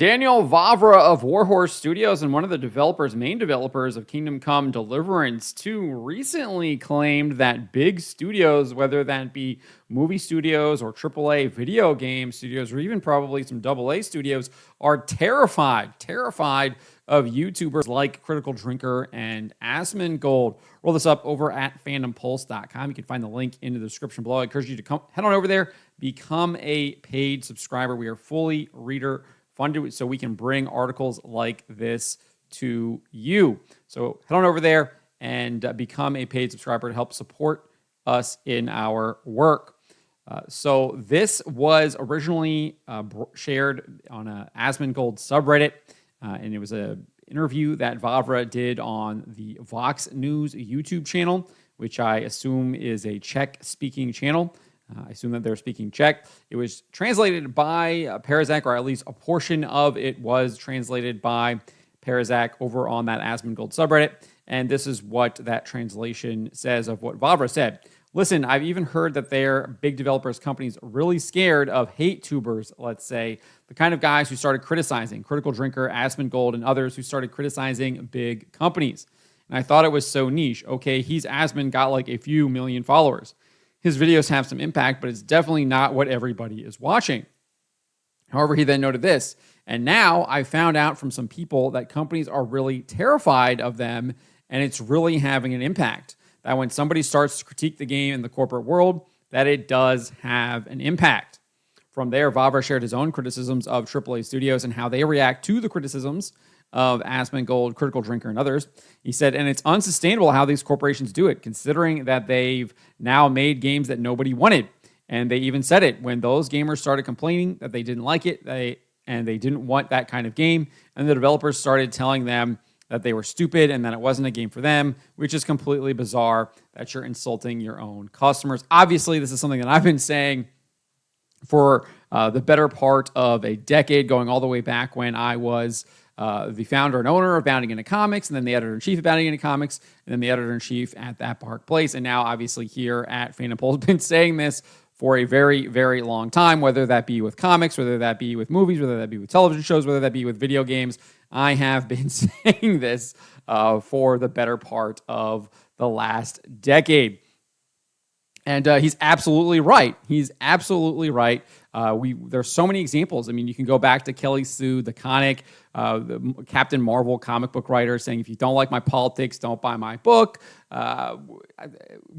Daniel Vavra of Warhorse Studios and one of the main developers of Kingdom Come Deliverance II, recently claimed that big studios, whether that be movie studios or AAA video game studios, or even probably some AA studios, are terrified of YouTubers like Critical Drinker and Asmongold. Roll this up over at fandompulse.com. You can find the link in the description below. I encourage you to head on over there, become a paid subscriber. We are fully reader funded so we can bring articles like this to you. So head on over there and become a paid subscriber to help support us in our work. So this was originally shared on a Asmongold subreddit, and it was an interview that Vavra did on the Vox News YouTube channel, which I assume is a Czech-speaking channel. I assume that they're speaking Czech. It was translated by Parazak, or at least a portion of it was translated by Parazak over on that Asmongold subreddit. And this is what that translation says of what Vavra said. Listen, I've even heard that they're big developers, companies really scared of hate tubers, let's say, the kind of guys who started criticizing Critical Drinker, Asmongold, and others who started criticizing big companies. And I thought it was so niche. Okay, he's Asmon, got like a few million followers. His videos have some impact, but it's definitely not what everybody is watching. However, he then noted this, and now I found out from some people that companies are really terrified of them, and it's really having an impact. That when somebody starts to critique the game in the corporate world, that it does have an impact. From there, Vavra shared his own criticisms of AAA studios and how they react to the criticisms of Asmongold, Critical Drinker, and others. He said, and it's unsustainable how these corporations do it, considering that they've now made games that nobody wanted. And they even said it when those gamers started complaining that they didn't like it, they didn't want that kind of game, and the developers started telling them that they were stupid and that it wasn't a game for them, which is completely bizarre that you're insulting your own customers. Obviously, this is something that I've been saying for the better part of a decade, going all the way back when I was the founder and owner of Bounding Into Comics, and then the editor-in-chief of Bounding Into Comics, and then the editor-in-chief at That Park Place, and now obviously here at Fandom Pulse. Been saying this for a very, very long time, whether that be with comics, whether that be with movies, whether that be with television shows, whether that be with video games. I have been saying this for the better part of the last decade. And he's absolutely right. He's absolutely right. There's so many examples. I mean, you can go back to Kelly Sue, the Captain Marvel comic book writer, saying, if you don't like my politics, don't buy my book.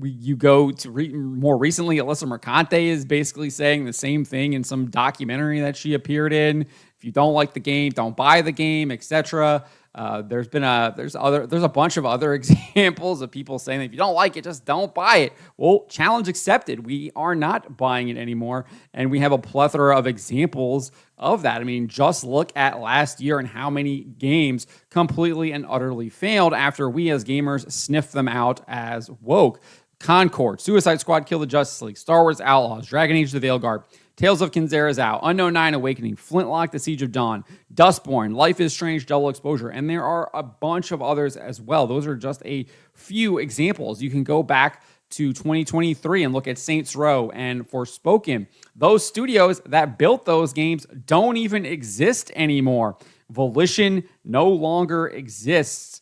You go to more recently, Alyssa Mercante is basically saying the same thing in some documentary that she appeared in. If you don't like the game, don't buy the game, etc. There's a bunch of other examples of people saying that if you don't like it, just don't buy it. Well, challenge accepted. We are not buying it anymore, and we have a plethora of examples of that. I mean, just look at last year and how many games completely and utterly failed after we as gamers sniffed them out as woke. Concord, Suicide Squad, Kill the Justice League, Star Wars Outlaws, Dragon Age: The Veilguard, Tales of Kinzera's Out, Unknown 9 Awakening, Flintlock, The Siege of Dawn, Dustborn, Life is Strange, Double Exposure, and there are a bunch of others as well. Those are just a few examples. You can go back to 2023 and look at Saints Row and Forspoken. Those studios that built those games don't even exist anymore. Volition no longer exists.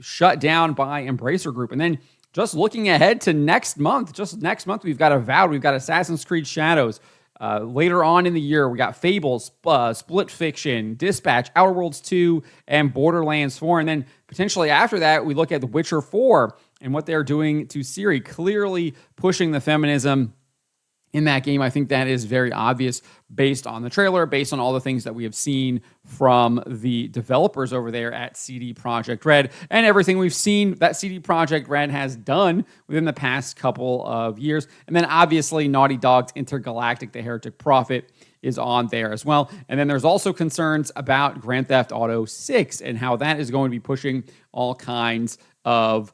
Shut down by Embracer Group. And then just looking ahead to next month, we've got Avowed, we've got Assassin's Creed Shadows. Later on in the year, we got Fables, Split Fiction, Dispatch, Outer Worlds 2, and Borderlands 4. And then potentially after that, we look at The Witcher 4 and what they're doing to Ciri, clearly pushing the feminism in that game. I think that is very obvious based on the trailer, based on all the things that we have seen from the developers over there at CD Projekt Red, and everything we've seen that CD Projekt Red has done within the past couple of years. And then obviously Naughty Dog's Intergalactic, The Heretic Prophet, is on there as well. And then there's also concerns about Grand Theft Auto 6 and how that is going to be pushing all kinds of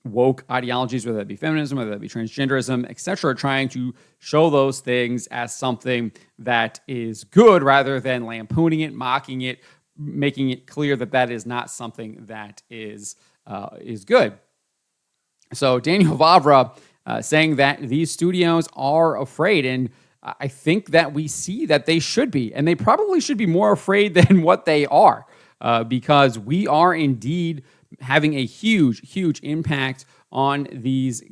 woke ideologies, whether that be feminism, whether that be transgenderism, etc., trying to show those things as something that is good rather than lampooning it, mocking it, making it clear that that is not something that is good. So Daniel Vavra saying that these studios are afraid, and I think that we see that they should be, and they probably should be more afraid than what they are, because we are indeed having a huge impact on these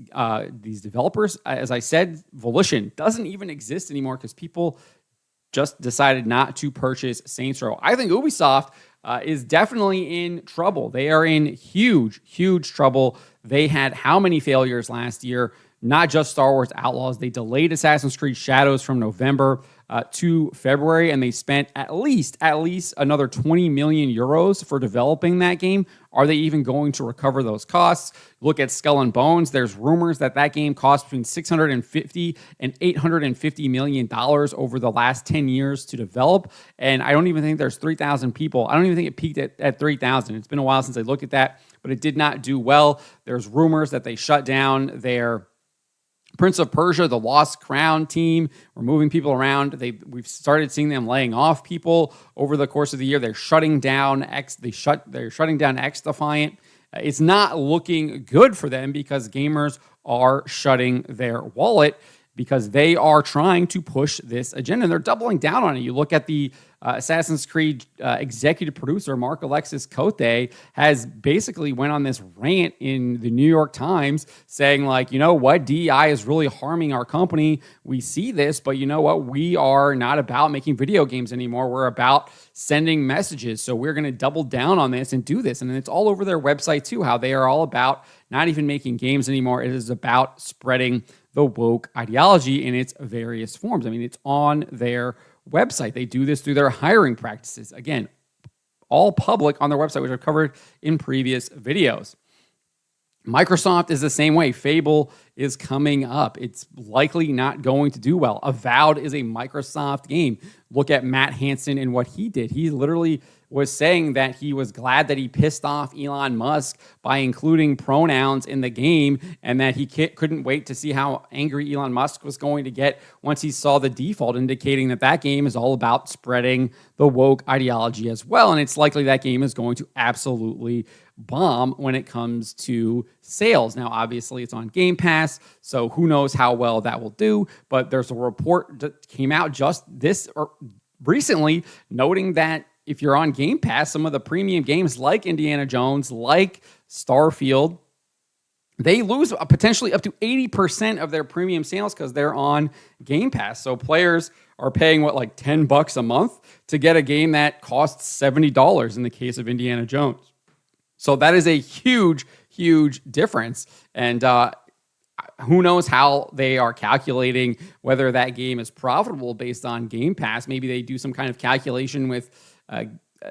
developers. As I said, Volition doesn't even exist anymore because people just decided not to purchase Saints Row. I think Ubisoft is definitely in trouble. They are in huge trouble. They had how many failures last year? Not just Star Wars Outlaws. They delayed Assassin's Creed Shadows from November to February, and they spent at least another 20 million euros for developing that game. Are they even going to recover those costs? Look at Skull and Bones. There's rumors that game cost between $650 and $850 million over the last 10 years to develop, and I don't even think there's 3,000 people. I don't even think it peaked at 3,000. It's been a while since I looked at that, but it did not do well. There's rumors that they shut down their Prince of Persia, the Lost Crown team. We're moving people around. We've started seeing them laying off people over the course of the year. They're shutting down They're shutting down X Defiant. It's not looking good for them because gamers are shutting their wallet because they are trying to push this agenda, and they're doubling down on it. You look at the Assassin's Creed executive producer, Mark Alexis Cote, has basically went on this rant in the New York Times saying, like, you know what, DEI is really harming our company. We see this, but you know what? We are not about making video games anymore. We're about sending messages. So we're going to double down on this and do this. And it's all over their website too, how they are all about not even making games anymore. It is about spreading the woke ideology in its various forms. I mean, it's on their website. They do this through their hiring practices. Again, all public on their website, which I've covered in previous videos. Microsoft is the same way. Fable is coming up. It's likely not going to do well. Avowed is a Microsoft game. Look at Matt Hansen and what he did. He literally was saying that he was glad that he pissed off Elon Musk by including pronouns in the game, and that he couldn't wait to see how angry Elon Musk was going to get once he saw the default, indicating that game is all about spreading the woke ideology as well. And it's likely that game is going to absolutely bomb when it comes to sales. Now, obviously, it's on Game Pass, so who knows how well that will do, but there's a report that came out just recently noting that if you're on Game Pass, some of the premium games like Indiana Jones, like Starfield, they lose potentially up to 80% of their premium sales because they're on Game Pass. So players are paying, like $10 a month to get a game that costs $70 in the case of Indiana Jones. So that is a huge difference. And who knows how they are calculating whether that game is profitable based on Game Pass. Maybe they do some kind of calculation with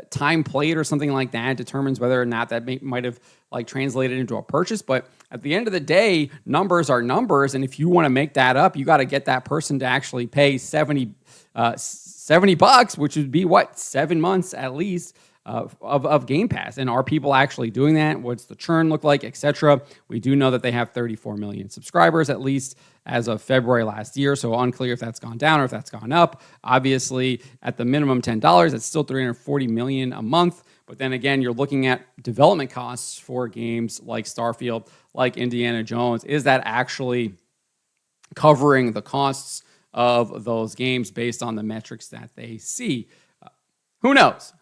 time played or something like that, determines whether or not that might have translated into a purchase. But at the end of the day, numbers are numbers. And if you want to make that up, you got to get that person to actually pay $70, which would be 7 months at least of Game Pass. And are people actually doing that? What's the churn look like, etc.? We do know that they have 34 million subscribers, at least as of February last year. So unclear if that's gone down or if that's gone up. Obviously, at the minimum $10, it's still $340 million a month. But then again, you're looking at development costs for games like Starfield, like Indiana Jones. Is that actually covering the costs of those games based on the metrics that they see? Who knows?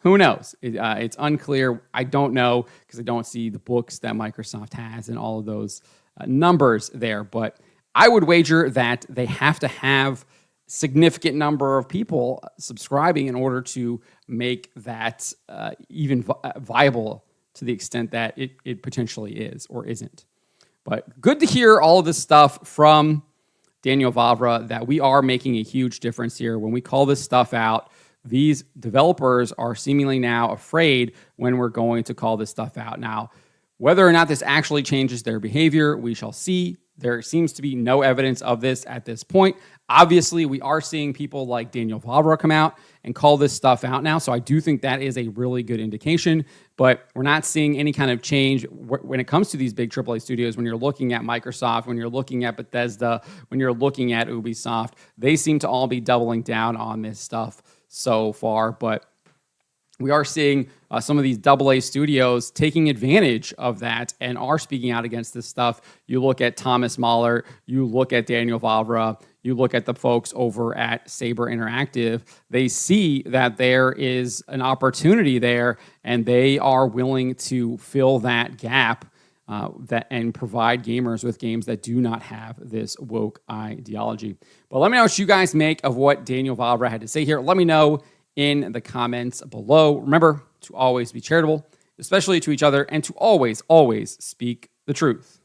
It's unclear. I don't know because I don't see the books that Microsoft has and all of those numbers there. But I would wager that they have to have significant number of people subscribing in order to make that even viable to the extent that it potentially is or isn't. But good to hear all of this stuff from Daniel Vavra, that we are making a huge difference here. When we call this stuff out, these developers are seemingly now afraid when we're going to call this stuff out. Now, whether or not this actually changes their behavior, we shall see. There seems to be no evidence of this at this point. Obviously, we are seeing people like Daniel Vavra come out and call this stuff out now. So I do think that is a really good indication, but we're not seeing any kind of change when it comes to these big AAA studios. When you're looking at Microsoft, when you're looking at Bethesda, when you're looking at Ubisoft, they seem to all be doubling down on this stuff so far. But we are seeing some of these AA studios taking advantage of that and are speaking out against this stuff. You look at Thomas Mahler, you look at Daniel Vavra, you look at the folks over at Saber Interactive, they see that there is an opportunity there, and they are willing to fill that gap and provide gamers with games that do not have this woke ideology. But let me know what you guys make of what Daniel Vavra had to say here. Let me know in the comments below. Remember to always be charitable, especially to each other, and to always, always speak the truth.